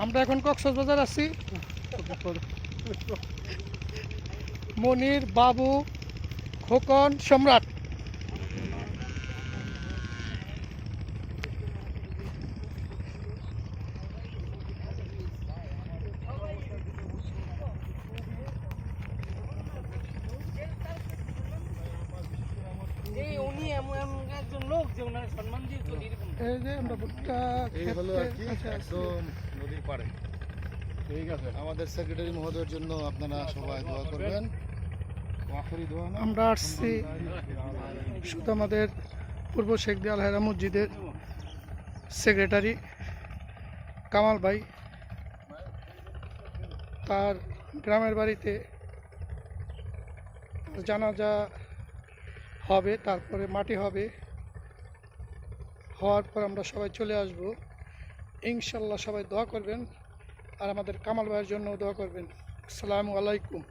আমরা এখন কক্সবাজার আছি। মনির, বাবু, খোকন, সম্রাট। এই যে আমরা ভুট্টা একদম নদীর পাড়ে। ঠিক আছে, আমাদের সেক্রেটারি মহোদয়ের জন্য আপনারা সবাই দোয়া করবেন। আমরা আসছি শুধু আমাদের পূর্ব শেখ দিয়াল হায়রা মসজিদের সেক্রেটারি কামাল ভাই, তার গ্রামের বাড়িতে জানাজা হবে, তারপরে মাটি হবে, হওয়ার পর আমরা সবাই চলে আসব ইনশাল্লাহ। সবাই দোয়া করবেন আর আমাদের কামাল ভাইয়ের জন্য দোয়া করবেন। আসসালামু আলাইকুম।